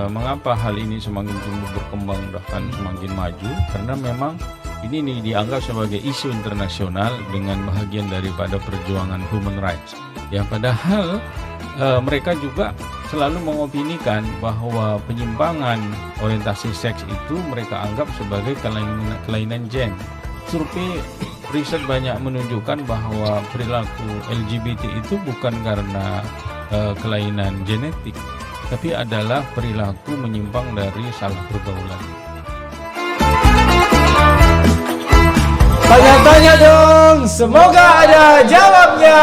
Mengapa hal ini semakin tumbuh berkembang bahkan semakin maju? Karena memang ini dianggap sebagai isu internasional dengan bahagian daripada perjuangan human rights. Ya, padahal mereka juga selalu mengopinikan bahwa penyimpangan orientasi seks itu mereka anggap sebagai kelainan gen. Survei riset banyak menunjukkan bahwa perilaku LGBT itu bukan karena kelainan genetik, tapi adalah perilaku menyimpang dari salah pergaulan. Tanya-tanya dong, semoga ada jawabnya.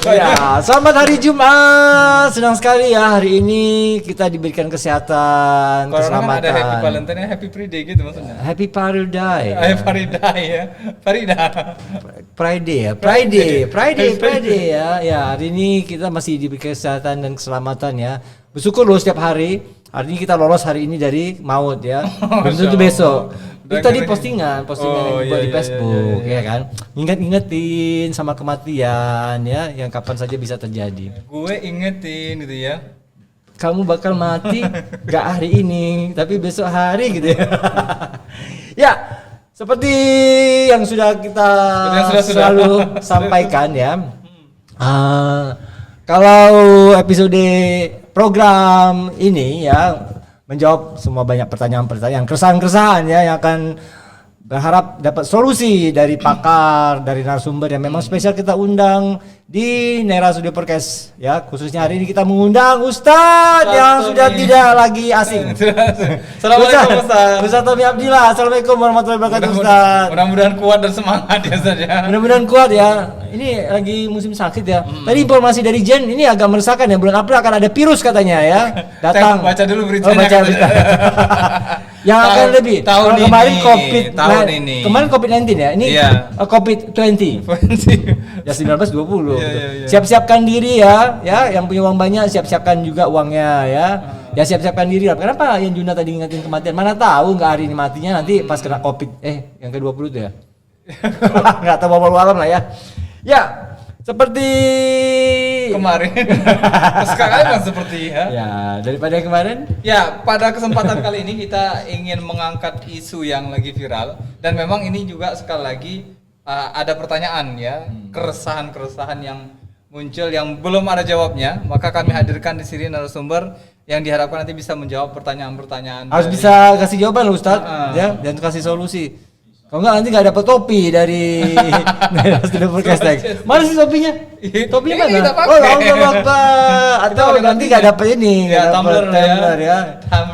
Ya, selamat hari Jumat. Senang sekali ya hari ini kita diberikan kesehatan, keselamatan. Ada Happy Valentine, Happy Friday gitu maksudnya. Happy Friday. Friday ya. Friday ya. Ya, hari ini kita masih diberikan kesehatan dan keselamatan ya. Bersyukur loh setiap hari. Hari ini kita lolos hari ini dari maut ya. Belum tentu besok. Itu tadi postingan yang dibuat di Facebook ya kan. Ingetin sama kematian ya, yang kapan saja bisa terjadi. Gue ingetin gitu ya. Kamu bakal mati gak hari ini, tapi besok hari gitu ya. Ya, seperti yang sudah kita selalu sampaikan ya. Kalau episode program ini ya menjawab semua banyak pertanyaan-pertanyaan, keresahan-keresahan ya yang akan berharap dapat solusi dari pakar, dari narasumber yang memang spesial kita undang di Nera Studio Podcast ya. Khususnya hari ini kita mengundang Ustadz yang sudah tidak lagi asing. Assalamualaikum Ustadz Tommy Abdillah. Assalamualaikum warahmatullahi wabarakatuh Ustadz. Mudah-mudahan kuat dan semangat ya Ustadz ya. Mudah-mudahan kuat ya. Ini lagi musim sakit ya. Tadi informasi dari Jen ini agak meresahkan ya. Bulan April akan ada virus katanya ya. Datang. Baca dulu beritanya. Baca berita. Yang akan lebih tahun ini, kemarin COVID ini. Kemarin COVID-19 ya. Ini COVID-20. Ya 19 20. Iya. Siap-siapkan diri ya, yang punya uang banyak siap-siapkan juga uangnya ya. Ya siap-siapkan diri lah. Kenapa yang Juna tadi ingetin kematian? Mana tahu enggak hari ini matinya nanti pas kena COVID yang ke-20 itu ya. Enggak tahu walau lah ya. Ya, seperti kemarin. Sekarang seperti ya. Ya, daripada kemarin. Ya, pada kesempatan kali ini kita ingin mengangkat isu yang lagi viral dan memang ini juga sekali lagi ada pertanyaan ya, keresahan-keresahan yang muncul yang belum ada jawabnya, maka kami hadirkan di sini narasumber yang diharapkan nanti bisa menjawab pertanyaan-pertanyaan. Harus bisa kasih jawaban loh Ustadz, ya, dan kasih solusi. Kalau enggak nanti enggak dapat topi dari Studio Podcast. Mana sih topinya? Topinya mana? Oh, Allahu Akbar. Atau nanti enggak dapat ini, ya, tumbler ya.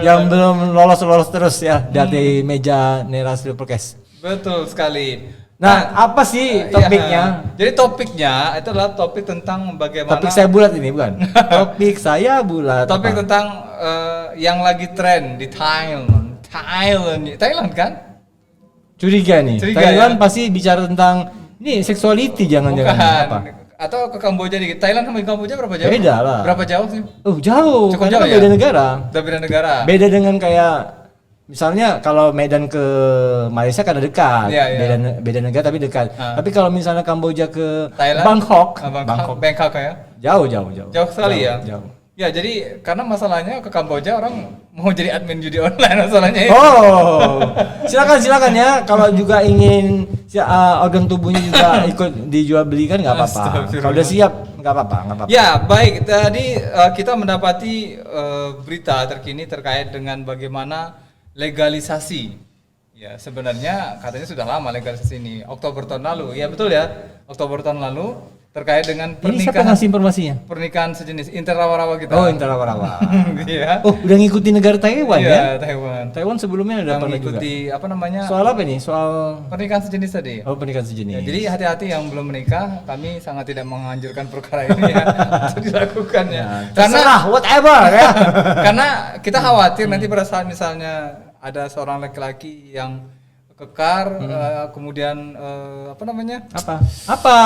Yang belum lolos terus ya dari meja Nera Studio Podcast. Betul sekali. Nah, apa sih topiknya? Jadi topiknya itu adalah topik tentang bagaimana. Topik saya bulat ini bukan? Topik saya bulat. Topik tentang yang lagi tren di Thailand kan? Curiga nih. Thailand ya? Pasti bicara tentang ini seksualiti jangan-jangan apa? Atau ke Kamboja dikit. Thailand sama Kamboja berapa jauh? Beda lah. Berapa jauh sih? Jauh. Cukup karena jauh kan ya? beda negara. Beda negara. Beda dengan kayak misalnya kalau Medan ke Malaysia kan dekat, beda negara tapi dekat. Tapi kalau misalnya Kamboja ke Thailand, Bangkok ya? Jauh. Jauh sekali ya. Jauh. Ya jadi karena masalahnya ke Kamboja orang mau jadi admin judi online masalahnya. Silakan ya kalau juga ingin organ tubuhnya juga ikut dijual belikan nggak apa-apa. Kalau udah siap nggak apa-apa. Ya baik, tadi kita mendapati berita terkini terkait dengan bagaimana legalisasi. Ya sebenarnya katanya sudah lama legalisasi ini, Oktober tahun lalu. Ya betul ya, Oktober tahun lalu terkait dengan pernikahan. Ini siapa ngasih informasinya? Pernikahan sejenis interrawa-rawa kita. Oh, interrawa-rawa. Iya. Oh, udah ngikutin negara Taiwan ya? Iya, Taiwan. Taiwan sebelumnya udah pernah mengikuti apa namanya? Soal apa nih? Soal pernikahan sejenis tadi. Oh, pernikahan sejenis. Ya, jadi hati-hati yang belum menikah, kami sangat tidak menganjurkan perkara ini ya untuk dilakukan ya. Karena whatever ya. Karena kita khawatir nanti pada saat misalnya ada seorang laki-laki yang kekar kemudian apa namanya? Apa?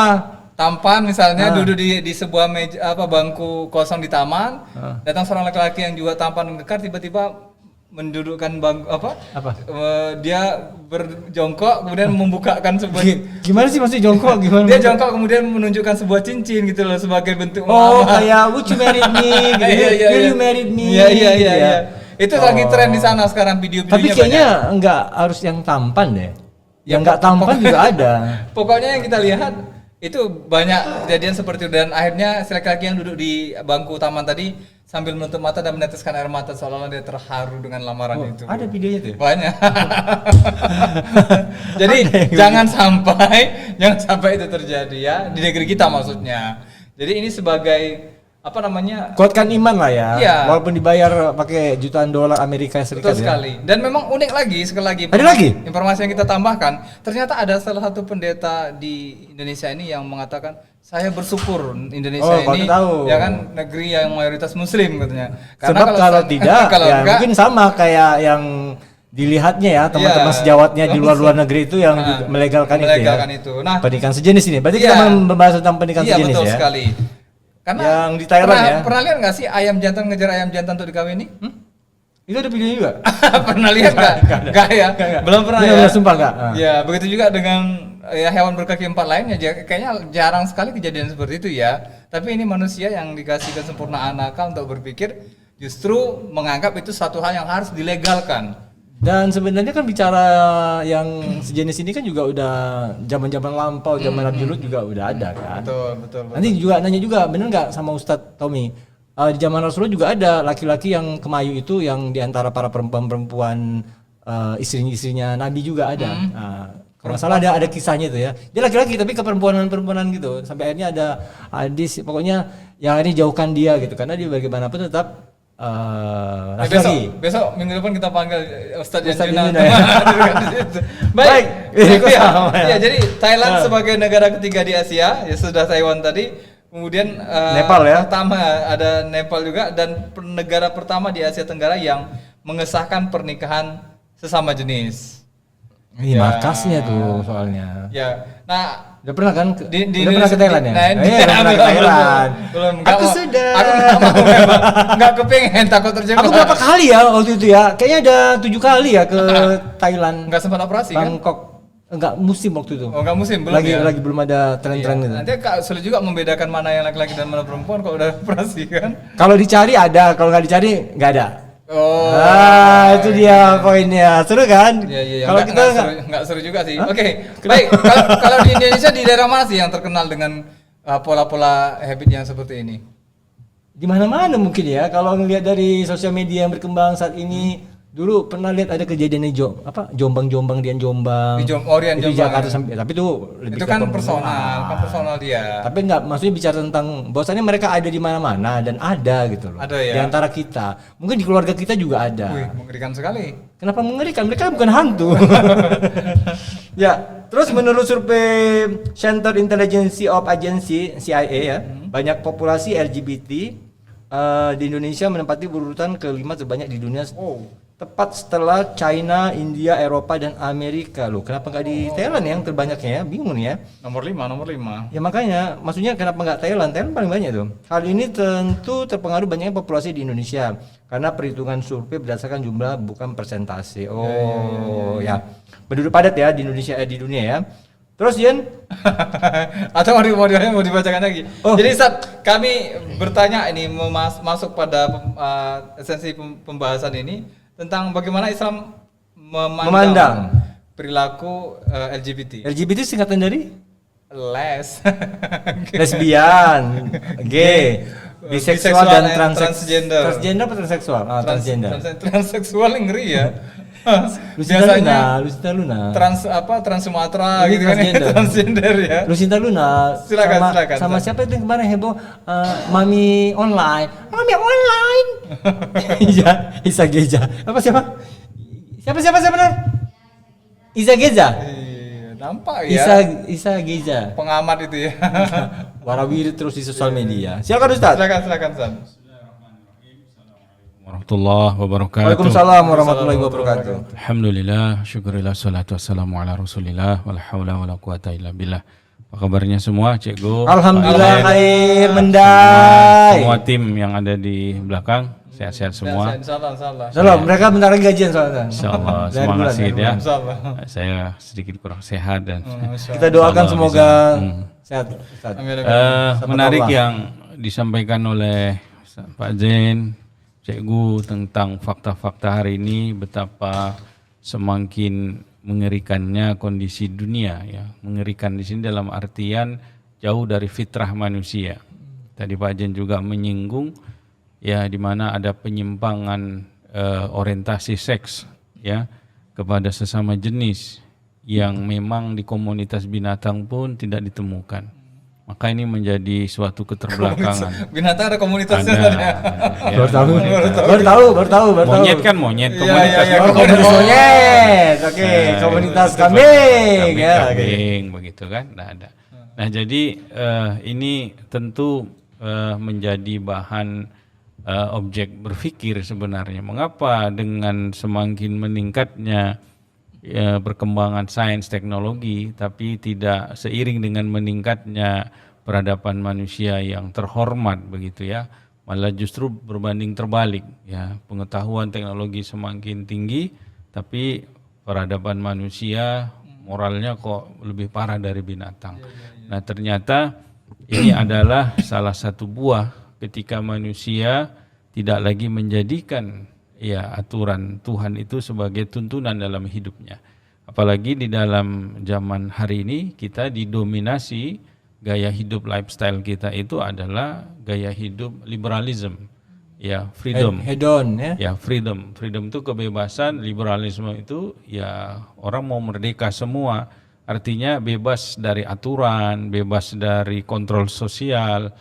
Tampan misalnya duduk di sebuah meja bangku kosong di taman, datang seorang laki-laki yang juga tampan dan kekar tiba-tiba mendudukkan bangku apa? Apa? Dia berjongkok kemudian membukakan sebuah Gimana sih maksudnya jongkok gimana? dia jongkok kemudian menunjukkan sebuah cincin gitu loh sebagai bentuk Oh, mengalah. kayak would you marry me gitu. Will you marry me? Iya iya gitu iya ya. iya. Itu lagi tren di sana sekarang video-videonya. Tapi kayaknya enggak harus yang tampan deh. Yang enggak tampan juga ada. Pokoknya yang kita lihat itu banyak kejadian seperti itu dan akhirnya si laki-laki yang duduk di bangku taman tadi sambil menutup mata dan meneteskan air mata seolah-olah dia terharu dengan lamaran itu. Ada videonya tuh. Banyak. Jadi jangan sampai itu terjadi ya di negeri kita maksudnya. Jadi ini sebagai apa namanya? Kuatkan iman lah ya. Iya. Walaupun dibayar pakai jutaan dolar Amerika Serikat. Betul sekali. Dan memang unik lagi sekali lagi. Ada lagi? Informasi yang kita tambahkan, ternyata ada salah satu pendeta di Indonesia ini yang mengatakan saya bersyukur Indonesia Oh, ini tahu. ya kan negeri yang mayoritas muslim katanya. Sebab kalau tidak kalau ya enggak, mungkin sama kayak yang dilihatnya ya teman-teman Iya. sejawatnya di luar negeri itu yang melegalkan itu. Nah, pernikahan sejenis ini. Berarti Iya. kita membahas tentang pernikahan iya sejenis betul ya. sekali. Karena Yang di Thailand ya. Pernah lihat nggak sih ayam jantan ngejar ayam jantan untuk dikawini? Itu ada videonya juga. Pernah lihat nggak? Nggak ya. Belum pernah ya. Benar, sumpah nggak. Ya begitu juga dengan ya hewan berkaki empat lainnya. Kayaknya jarang sekali kejadian seperti itu ya. Tapi ini manusia yang dikasih kesempurnaan akal untuk berpikir justru menganggap itu satu hal yang harus dilegalkan. Dan sebenarnya kan bicara yang sejenis ini kan juga udah zaman-zaman lampau, zaman Nabi Lut juga udah ada kan. Betul. Nanti juga nanya juga bener nggak sama Ustadz Tommy? Di zaman Rasulullah juga ada laki-laki yang kemayu itu yang diantara para perempuan-perempuan istri-istrinya Nabi juga ada. Kalau nggak salah ada kisahnya itu ya. Dia laki-laki tapi keperempuanan-perempuanan gitu. Sampai akhirnya ada hadis pokoknya yang ini jauhkan dia gitu karena dia bagaimanapun tetap besok minggu depan kita panggil Ustadz Yunus, Yanjuna. ya. Baik. Ya. Ya, jadi Thailand sebagai negara ketiga di Asia, ya sudah Taiwan tadi, kemudian Nepal ya. Pertama ada Nepal juga dan negara pertama di Asia Tenggara yang mengesahkan pernikahan sesama jenis. Ini Ya. markasnya tuh soalnya. Ya. Nah, Udah pernah kan? di Udah pernah ke Thailand ya? Nah, Udah pernah ke Thailand. Belum. Aku sudah. Aku nggak mau memang. Nggak kepengen takut terjebak. Aku berapa kali ya waktu itu ya? Kayaknya ada 7 kali ya ke Thailand. Nggak sempat operasi kan? Bangkok. Enggak musim waktu itu. Oh, nggak musim belum lagi ya? lagi belum ada tren-tren Iya. gitu. Nanti sulit juga membedakan mana yang laki-laki dan mana perempuan kalau udah operasi kan. Kalau dicari ada, kalau nggak dicari nggak ada. Oh. Itu dia poinnya. Seru kan? Iya. Kalau kita nggak seru juga sih. Oke. Baik. Kalau di Indonesia di daerah mana sih yang terkenal dengan pola-pola habit yang seperti ini? di mana-mana mungkin ya. Kalau ngelihat dari sosial media yang berkembang saat ini, dulu pernah lihat ada kejadian di Jombang-Jombang di Jombang. Di Di Jombang. Jakarta sampai, tapi itu lebih Itu ke kan pembunuhan. personal dia. Tapi enggak, maksudnya bicara tentang bahwasannya mereka ada di mana-mana dan ada gitu loh. Ada ya? Di antara kita. Mungkin di keluarga kita juga ada. Wih, mengerikan sekali. Kenapa mengerikan? Mereka bukan hantu. Ya, terus menurut survei Center Intelligence of Agency CIA ya, banyak populasi LGBT di Indonesia menempati urutan kelima terbanyak di dunia. Tepat setelah China, India, Eropa dan Amerika loh. Kenapa nggak di Thailand yang terbanyaknya ya? Bingung nih ya. Nomor 5. Ya makanya, maksudnya kenapa nggak Thailand? Thailand paling banyak tuh. Hal ini tentu terpengaruh banyaknya populasi di Indonesia karena perhitungan survei berdasarkan jumlah bukan persentase. Ya. Penduduk padat ya di Indonesia di dunia ya. Terus Jen? Atau mau dibacakan lagi. Jadi saat kami bertanya ini masuk pada esensi pembahasan ini tentang bagaimana Islam memandang perilaku LGBT. LGBT singkatan dari Lesbian, gay, biseksual dan transgender. Transgender apa transseksual? Transgender. Transseksual ngeri ya. Biasanya Lucinta Luna. Trans Sumatera Ini gitu kan ya, transgender. transgender ya. Lucinta Luna. Silakan. Sama siapa itu yang kemarin heboh? Mami online. Iya, Isa Geza. Siapa? Siapa benar? Isa Geza. Iya, nampak ya. Isa Geza. Pengamat itu ya. Warawiri terus di sosial media. Silakan Ustaz. Silakan San. Warahmatullahi wabarakatuh. Waalaikumsalam warahmatullahi wabarakatuh. Alhamdulillah, syukurillah, salatu wassalamu ala rasulillah, wala hawla wala quwata illa billah. Apa kabarnya semua, Cikgu? Alhamdulillah Pak Zen, khair mendai. semua tim yang ada di belakang, sehat-sehat semua. Insyaallah. Salam, mereka bentar lagi gajian soalnya. Insyaallah, Dari semangat bulan, sih dari ya. bulan. Insyaallah. Saya sedikit kurang sehat dan Kita doakan Insyaallah semoga bisa. sehat. Ustaz. Amin. Sama Menarik Allah. yang disampaikan oleh Pak Zen, Cikgu tentang fakta-fakta hari ini, betapa semakin mengerikannya kondisi dunia ya. Mengerikan di sini dalam artian jauh dari fitrah manusia. Tadi Pak Zen juga menyinggung ya di mana ada penyimpangan orientasi seks ya kepada sesama jenis yang memang di komunitas binatang pun tidak ditemukan. Maka ini menjadi suatu keterbelakangan. Binatang ada komunitasnya. Ya, Baru tahu. komunitas. Baru tahu. Monyet kan monyet, komunitas iya, Oh, juga komunitas Oh. monyet. Oke, komunitas kambing ya. oke. kambing begitu kan. Nah jadi ini tentu menjadi bahan objek berpikir sebenarnya. Mengapa dengan semakin meningkatnya perkembangan sains teknologi, tapi tidak seiring dengan meningkatnya peradaban manusia yang terhormat begitu ya, malah justru berbanding terbalik ya, pengetahuan teknologi semakin tinggi, tapi peradaban manusia moralnya kok lebih parah dari binatang. Nah ternyata ini adalah salah satu buah ketika manusia tidak lagi menjadikan ya aturan Tuhan itu sebagai tuntunan dalam hidupnya. Apalagi di dalam zaman hari ini kita didominasi gaya hidup lifestyle kita itu adalah gaya hidup liberalism. Ya, freedom. Hedon ya. Ya, freedom. Freedom itu kebebasan, liberalisme itu ya orang mau merdeka semua. Artinya bebas dari aturan, bebas dari kontrol sosial,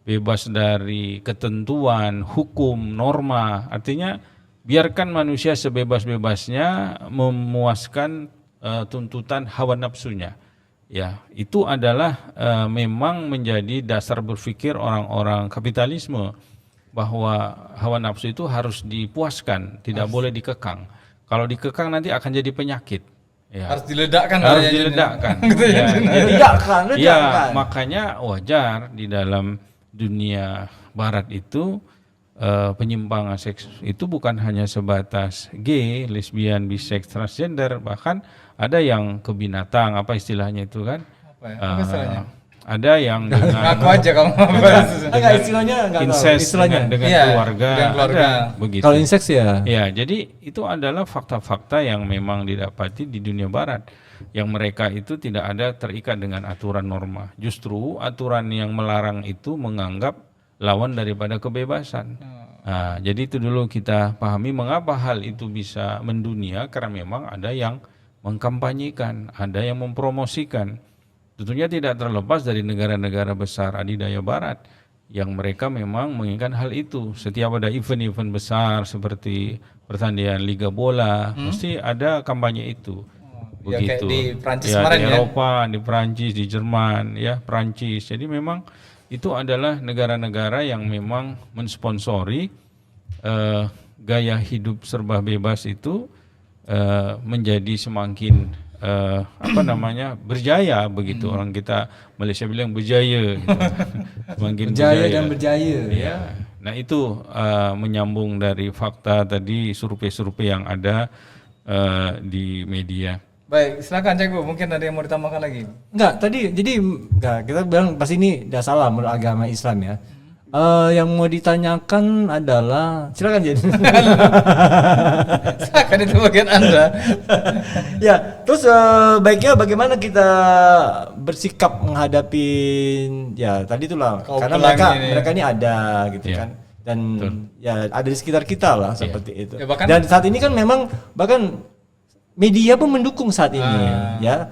bebas dari ketentuan, hukum, norma. Artinya biarkan manusia sebebas-bebasnya memuaskan tuntutan hawa nafsunya. Ya, itu adalah memang menjadi dasar berpikir orang-orang kapitalisme bahwa hawa nafsu itu harus dipuaskan, tidak boleh dikekang. Kalau dikekang nanti akan jadi penyakit. Ya. Harus diledakkan. Harus katanya. diledakkan. Gitu ya. Ledakan. Ya, makanya wajar di dalam dunia barat itu penyimpangan seks itu bukan hanya sebatas gay, lesbian, bisex, transgender, bahkan ada yang ke binatang, apa istilahnya itu kan? Apa ya? Apa istilahnya? Ada yang dengan Ngaku aja kamu apa. Enggak istilahnya enggak tahu. incest Istilahnya. dengan Iya, keluarga, dengan keluarga. ada begitu. Kalau inseks ya. Ya, jadi itu adalah fakta-fakta yang memang didapati di dunia barat, yang mereka itu tidak ada terikat dengan aturan norma. Justru aturan yang melarang itu menganggap lawan daripada kebebasan. Nah, jadi itu dulu kita pahami mengapa hal itu bisa mendunia, karena memang ada yang mengkampanyekan, ada yang mempromosikan. Tentunya tidak terlepas dari negara-negara besar adidaya barat yang mereka memang menginginkan hal itu. Setiap ada event-event besar seperti pertandingan liga bola, mesti ada kampanye itu. Ya, kayak Begitu. di Prancis Ya, kemarin di ya. Eropa, di Prancis, di Jerman, ya Prancis. Jadi memang itu adalah negara-negara yang memang mensponsori gaya hidup serba bebas itu menjadi semakin berjaya begitu. Orang kita Malaysia bilang berjaya gitu. Semakin Berjaya dan berjaya. ya. Nah itu menyambung dari fakta tadi, survei-survei yang ada di media. Baik, silakan Cikgu, mungkin ada yang mau ditambahkan lagi. Enggak, kita bilang pasti ini udah salah menurut agama Islam ya. Yang mau ditanyakan adalah silakan Jen. Silakan itu bagian Anda. Ya, terus baiknya bagaimana kita bersikap menghadapi ya tadi itulah Kaum karena pelangi ini. mereka ini ada gitu Ya. kan. Dan ya ada di sekitar kita lah seperti itu. Ya, bahkan- Dan saat ini kan memang bahkan media pun mendukung saat ini ya.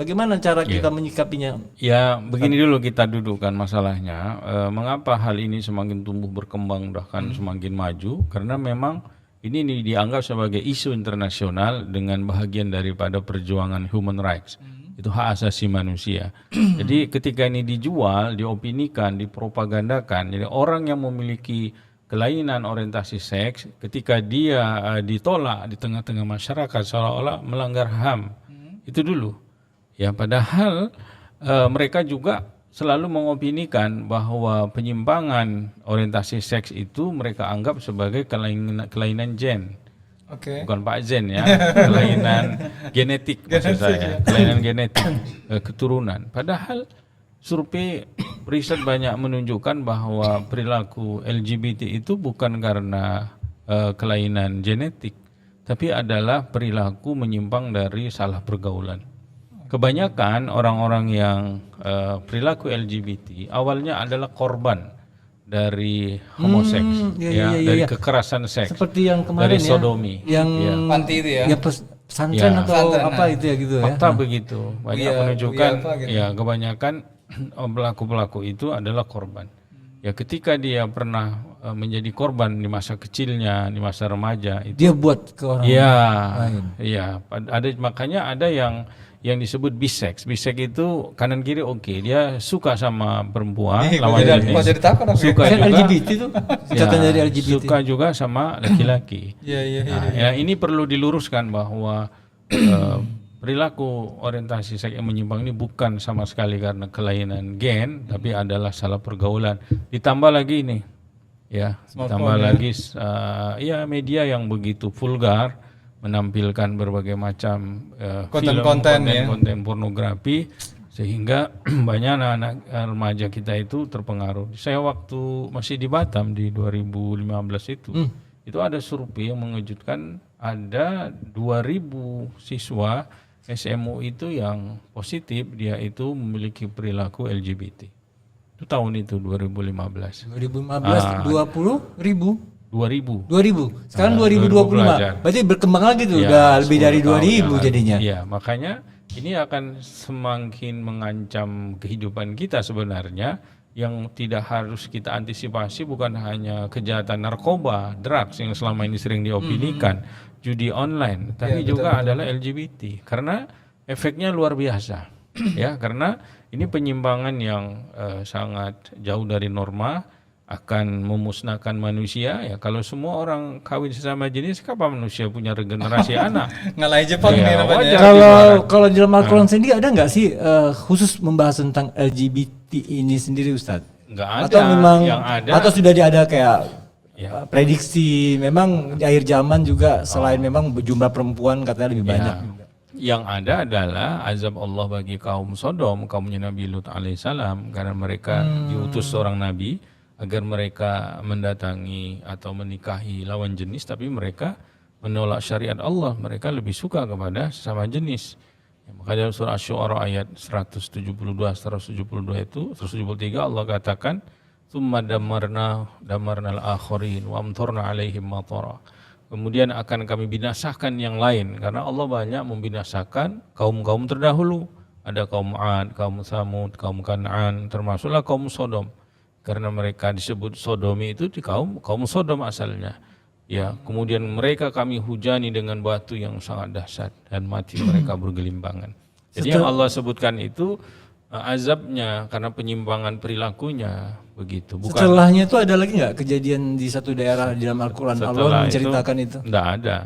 Bagaimana cara kita menyikapinya? Ya begini dulu kita dudukkan masalahnya, mengapa hal ini semakin tumbuh berkembang bahkan semakin maju, karena memang ini dianggap sebagai isu internasional dengan bahagian daripada perjuangan human rights, itu hak asasi manusia. Jadi ketika ini dijual, diopinikan, dipropagandakan, jadi orang yang memiliki kelainan orientasi seks ketika dia ditolak di tengah-tengah masyarakat seolah-olah melanggar HAM, itu dulu. Ya padahal mereka juga selalu mengopinikan bahwa penyimpangan orientasi seks itu mereka anggap sebagai kelainan gen. Oke. Bukan Pak Zen ya, kelainan genetik maksud saya, kelainan genetik keturunan. Padahal survei riset banyak menunjukkan bahwa perilaku LGBT itu bukan karena kelainan genetik, tapi adalah perilaku menyimpang dari salah pergaulan. Kebanyakan orang-orang yang perilaku LGBT awalnya adalah korban dari homoseks, dari kekerasan seks, Seperti yang kemarin dari sodomi, yang Panti itu ya. ya pesantren Ya. atau Pesantren, apa itu ya gitu ya. fakta begitu. Banyak menunjukkan apa gitu. ya kebanyakan pelaku-pelaku itu adalah korban. Ya ketika dia pernah menjadi korban di masa kecilnya, di masa remaja itu Dia buat ke orang ya, lain. ya ada makanya ada yang disebut bisex. Bisex itu kanan kiri oke, dia suka sama perempuan lawan Kok jadi jenis. takut aku. Suka Kan juga LGBT tuh. Singkatan dari LGBT. suka juga sama laki-laki. Iya. Nah, ya, ini perlu diluruskan bahwa perilaku orientasi seks yang menyimpang ini bukan sama sekali karena kelainan gen, tapi adalah salah pergaulan. Ditambah lagi ini, ya, ditambah lagi ya media yang begitu vulgar menampilkan berbagai macam Konten-konten, ya. konten pornografi sehingga banyak anak-anak remaja kita itu terpengaruh. Saya waktu masih di Batam di 2015 itu ada survei yang mengejutkan, ada 2000 siswa SMU itu yang positif dia itu memiliki perilaku LGBT. Itu tahun itu 2015. 2015 20 ribu 2000. 2000. Sekarang 2000 2025. Berarti berkembang lagi tuh, Ya, udah lebih 10 dari tahun 2000 yang lalu. jadinya. Iya, makanya ini akan semakin mengancam kehidupan kita sebenarnya. Yang tidak harus kita antisipasi bukan hanya kejahatan narkoba, drugs yang selama ini sering diopinikan, judi online, tapi juga adalah LGBT. Karena efeknya luar biasa. Ya, karena ini penyimpangan yang sangat jauh dari norma, akan memusnahkan manusia. Ya kalau semua orang kawin sesama jenis, kapan manusia punya regenerasi anak? Ngalahin Jepang Ya, nih namanya. wajar. Kalau di dalam Al-Quran sendiri ada nggak sih khusus membahas tentang LGBT ini sendiri, Ustadz? Nggak ada. Atau memang Yang ada atau sudah ada kayak Ya. prediksi memang di akhir zaman juga selain memang jumlah perempuan katanya lebih banyak. yang ada adalah azab Allah bagi kaum Sodom, kaumnya Nabi Lut alaihissalam, karena mereka diutus seorang nabi agar mereka mendatangi atau menikahi lawan jenis, tapi mereka menolak syariat Allah, mereka lebih suka kepada sesama jenis. Ya, maka dalam surah Asy-Syu'ara ayat 172 itu 173 Allah katakan tsumma damarnal akharin wa amtarna alaihim matara. Kemudian akan kami binasakan yang lain, karena Allah banyak membinasakan kaum-kaum terdahulu. Ada kaum 'Ad, kaum Tsamud, kaum Kan'an, termasuklah kaum Sodom. Karena mereka disebut Sodomi itu di kaum Sodom asalnya. Ya, kemudian mereka kami hujani dengan batu yang sangat dahsyat dan mati mereka bergelimpangan. Jadi yang Allah sebutkan itu azabnya karena penyimpangan perilakunya begitu. Bukan Setelahnya itu ada lagi nggak kejadian di satu daerah di dalam Al-Quran Allah setelah menceritakan itu? Enggak ada.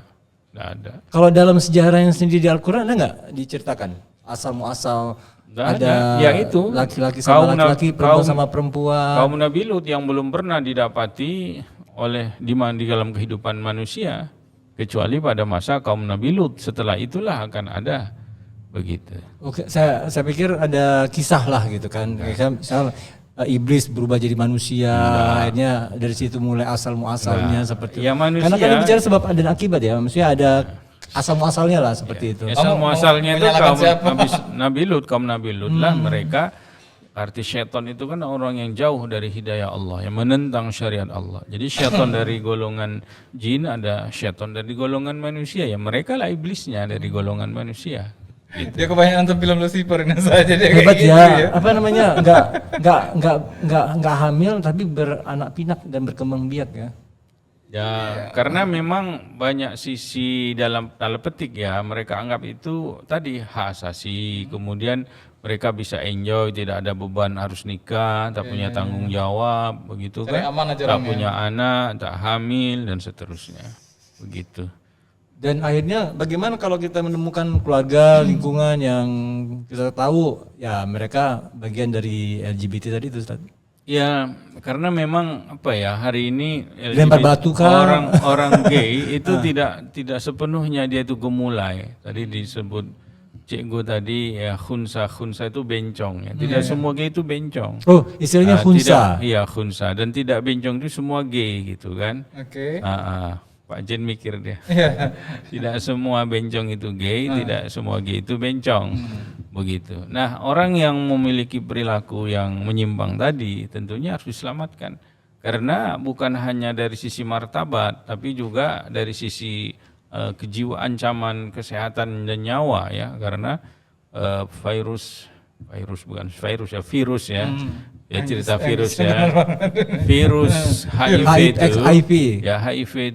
Kalau dalam sejarah yang sendiri di Al-Quran ada nggak diceritakan asal muasal Nggak ada ya itu laki-laki sama laki-laki, perempuan sama perempuan. Kaum Nabi Lut yang belum pernah didapati oleh di dalam kehidupan manusia kecuali pada masa kaum Nabi Lut. Setelah itulah akan ada begitu. Oke, saya pikir ada kisah lah gitu kan. Misal iblis berubah jadi manusia, akhirnya dari situ mulai asal muasalnya seperti Ya, manusia- Karena kan bicara sebab dan akibat ya, maksudnya ada asal muasalnya lah seperti itu. Asal muasalnya itu menyalahkan kaum siapa? Nabi Lut lah mereka. Arti syaitan itu kan orang yang jauh dari hidayah Allah, yang menentang syariat Allah. Jadi syaitan dari golongan jin, ada syaitan dari golongan manusia. Ya mereka lah iblisnya dari golongan manusia. Gitu. Dia kebanyakan nonton film Lucifer ini saja dia Hebat kayak ya, gitu ya. apa namanya? Enggak hamil tapi beranak pinak dan berkembang biak ya. Ya, karena memang banyak sisi dalam tanda petik ya, mereka anggap itu tadi hak asasi, kemudian mereka bisa enjoy, tidak ada beban harus nikah, tak punya tanggung jawab, begitu Cari kan? aman aja Tak orangnya. punya anak, tak hamil dan seterusnya, begitu. Dan akhirnya bagaimana kalau kita menemukan keluarga lingkungan yang kita tahu ya mereka bagian dari LGBT tadi itu Ustaz? Ya, karena memang apa ya, hari ini Lempar batu kah? orang gay itu tidak sepenuhnya dia itu gemulai. Tadi disebut cikgu tadi ya, khunsa itu bencong ya. Tidak semua gay itu bencong. Oh, istilahnya khunsa. Iya, khunsa, dan tidak bencong itu semua gay gitu kan. Oke. Pak Jen mikir dia. Iya. Tidak semua bencong itu gay, tidak semua gay itu bencong. Begitu. Nah, orang yang memiliki perilaku yang menyimpang tadi tentunya harus diselamatkan. Karena bukan hanya dari sisi martabat, tapi juga dari sisi kejiwaan, ancaman kesehatan dan nyawa ya. Karena virus ya. Ya cerita virus ya. Virus HIV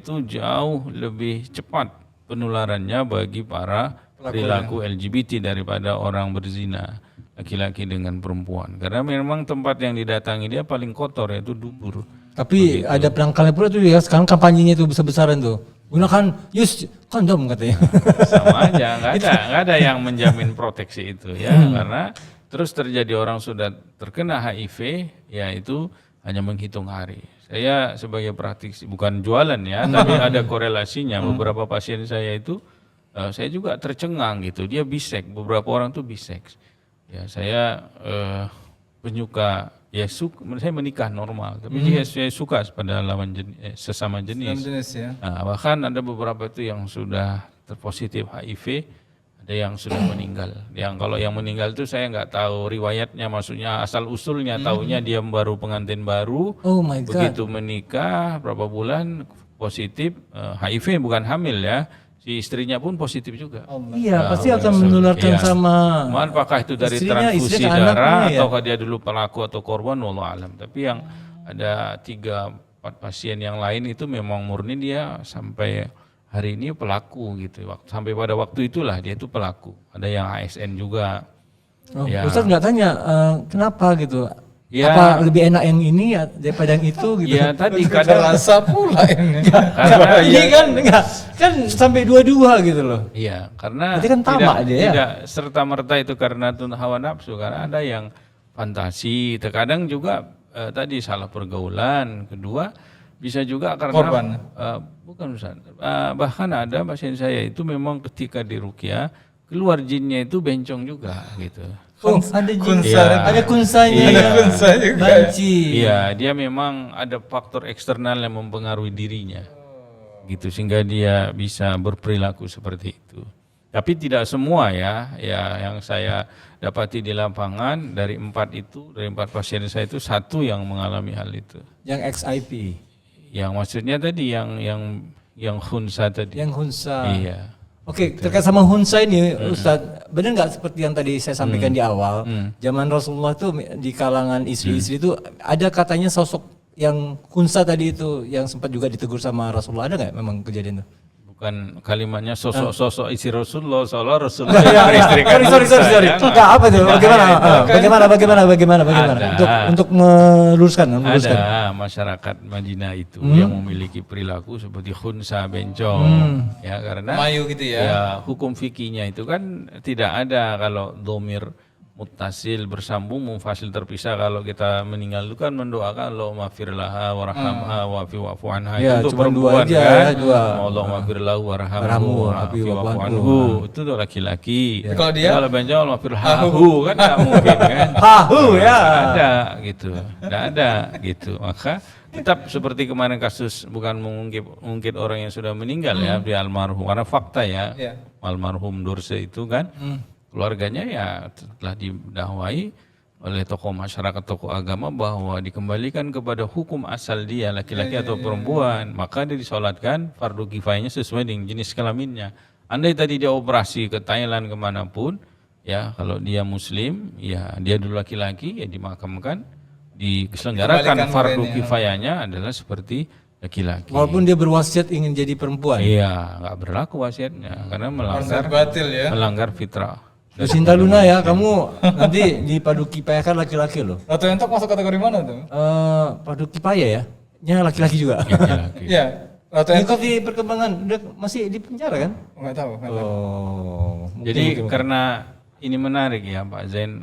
itu jauh lebih cepat penularannya bagi para perilaku LGBT daripada orang berzina, laki-laki dengan perempuan. Karena memang tempat yang didatangi dia paling kotor, yaitu dubur. Tapi ada penangkalnya pula tuh ya, sekarang kampanyenya tuh besar-besaran tuh. Gunakan use kondom katanya. Sama aja, nggak ada yang menjamin proteksi itu ya. Karena terus terjadi orang sudah terkena HIV, ya itu hanya menghitung hari. Saya sebagai praktisi, bukan jualan ya, tapi ada korelasinya. Beberapa pasien saya itu, saya juga tercengang gitu. Dia bisex, beberapa orang tuh bisex. Ya saya penyuka, ya saya menikah normal, tapi saya suka pada lawan sesama jenis. Ya. Nah, bahkan ada beberapa itu yang sudah terpositif HIV. Ada yang sudah meninggal. Yang kalau yang meninggal itu saya nggak tahu riwayatnya, maksudnya asal usulnya. Taunya dia baru pengantin baru. Oh my God. Begitu menikah berapa bulan positif HIV, bukan hamil ya. Si istrinya pun positif juga. Iya, pasti akan menularkan sama. Apakah itu dari istrinya, transfusi istri ke darah anaknya, ya? ataukah dia dulu pelaku atau korban, wallahu alam. Tapi yang ada 3-4 pasien yang lain itu memang murni dia sampai hari ini pelaku gitu. Sampai pada waktu itulah dia itu pelaku. Ada yang ASN juga. Oh, ya. Ustaz nggak tanya kenapa gitu? Ya. Apa lebih enak yang ini ya daripada yang itu gitu? Ya tadi Ada kadang rasa pula ini. karena Iya kan enggak kan sampai dua-dua gitu loh. iya, karena Berarti kan tamak dia ya? tidak serta merta itu karena hawa nafsu, karena ada yang fantasi. Terkadang juga tadi salah pergaulan. Kedua bisa juga karena Korban. Bukan Ustaz. Bahkan ada pasien saya itu memang ketika diruqyah keluar jinnya itu bencong juga gitu. Oh, ada jin. Iya. Ada kunsanya. Iya. Ada kunsa juga. Banci. Iya, dia memang ada faktor eksternal yang mempengaruhi dirinya. Gitu sehingga dia bisa berperilaku seperti itu. Tapi tidak semua ya yang saya dapati di lapangan dari 4 pasien saya itu 1 yang mengalami hal itu. Yang XIP. Yang maksudnya tadi yang khunsa tadi. Yang hunsa. Iya. Oke, terkait sama hunsa ini, Ustadz, benar nggak seperti yang tadi saya sampaikan di awal, zaman Rasulullah tuh di kalangan istri-istri itu ada katanya sosok yang hunsa tadi itu yang sempat juga ditegur sama Rasulullah, ada nggak memang kejadian itu? Bukan kalimatnya sosok-sosok isi Rasulullah, seolah Rasulullah yang beristrikan Sorry. Enggak apa tuh? Bagaimana? Ada. Untuk meluruskan. Ada masyarakat Madinah itu yang memiliki perilaku seperti khunsa, bencong, ya karena Mayu gitu ya. ya hukum fikihnya itu kan tidak ada kalau domir muttasil bersambung munfasil terpisah. Kalau kita meninggal itu kan mendoakan Allahumma firlaha warhamha wa'fu anha. Ya, itu untuk cuma perempuan dua aja, kan. ya, dua. Allahumma firlahu warhamhu Warhamhu, wa'fu anhu. Itu untuk laki-laki. Kalau dia? Kalau bencong Allahumma firlahu kan enggak mungkin kan. Hahu ya. Nggak ada gitu. Nggak ada gitu. Maka tetap seperti kemarin kasus bukan mengungkit orang yang sudah meninggal ya di almarhum, karena fakta ya. Iya. Almarhum Dorse itu kan keluarganya ya telah didakwai oleh tokoh masyarakat, tokoh agama bahwa dikembalikan kepada hukum asal dia laki-laki atau perempuan, maka dia disolatkan fardu kifayahnya sesuai dengan jenis kelaminnya. Andai tadi dia operasi ke Thailand kemanapun, ya kalau dia muslim, ya dia dulu laki-laki, ya dimakamkan, diselenggarakan Dikembalikan fardu kepadanya. kifayahnya adalah seperti laki-laki. Walaupun dia berwasiat ingin jadi perempuan. Iya, nggak berlaku wasiatnya karena Konsep batil ya. melanggar fitrah. Lucinta Luna ya, kamu nanti dipadukipayakan laki-laki loh. Ratu Entok masuk kategori mana tuh? Padukipaya ya? Ya laki-laki juga. Laki-laki. Iya. Atau yang Mengikuti perkembangan udah masih di penjara kan? nggak tahu. Oh. Jadi karena ini menarik ya Pak Zain,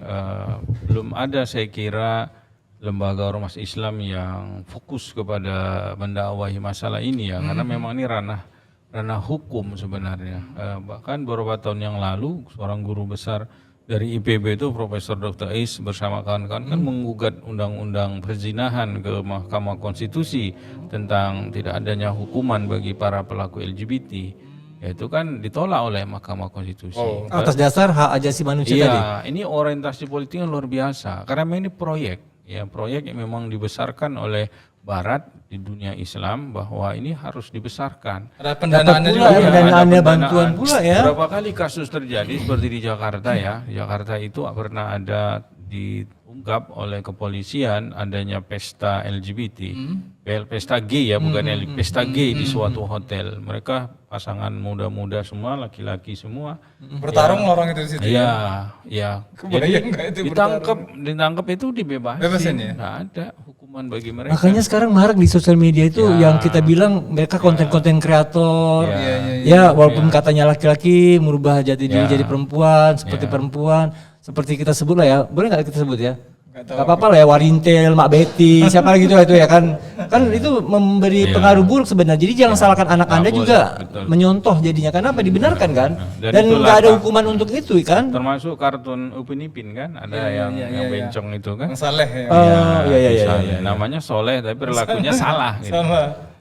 belum ada saya kira lembaga ormas Islam yang fokus kepada mendakwahi masalah ini ya, karena memang ini ranah hukum sebenarnya. Bahkan beberapa tahun yang lalu seorang guru besar dari IPB itu Profesor Dr. Ais bersama kawan-kawan kan menggugat undang-undang perzinahan ke Mahkamah Konstitusi tentang tidak adanya hukuman bagi para pelaku LGBT. Ya itu kan ditolak oleh Mahkamah Konstitusi. Atas dasar hak asasi manusia tadi. Iya, ini orientasi politiknya luar biasa. Karena memang ini proyek yang memang dibesarkan oleh Barat di dunia Islam bahwa ini harus dibesarkan. Ada pendanaannya pula juga. ya. Iya, Pendanaannya, ada bantuan pula ya. Berapa kali kasus terjadi seperti di Jakarta ya. Di Jakarta itu pernah ada diungkap oleh kepolisian adanya pesta LGBT. Pesta gay ya, bukan pesta gay di suatu hotel. Mereka pasangan muda-muda semua, laki-laki semua. Bertarung lorong itu di situ. Iya, iya. Kebayang nggak itu Ditangkap itu dibebasin. Bebasin ya? Nggak ada hukuman bagi mereka. Makanya sekarang marak di sosial media itu yang kita bilang mereka konten-konten kreator. Ya, walaupun katanya laki-laki merubah jati diri jadi perempuan, seperti perempuan, seperti kita sebut lah ya. Boleh nggak kita sebut ya? Gak apa-apa lah ya, Warintel, Mak Betty, siapa gitu lah itu ya kan. Kan itu memberi pengaruh buruk sebenarnya. Jadi jangan salahkan anak Anda boleh, juga betul. menyontoh jadinya. Kenapa dibenarkan kan? Dan Dan itulah nggak ada apa? hukuman untuk itu kan? Termasuk kartun Upin Ipin kan, ada yang bencong itu kan. Yang saleh ya. Iya. Misalnya, namanya soleh tapi perilakunya salah gitu. Sama.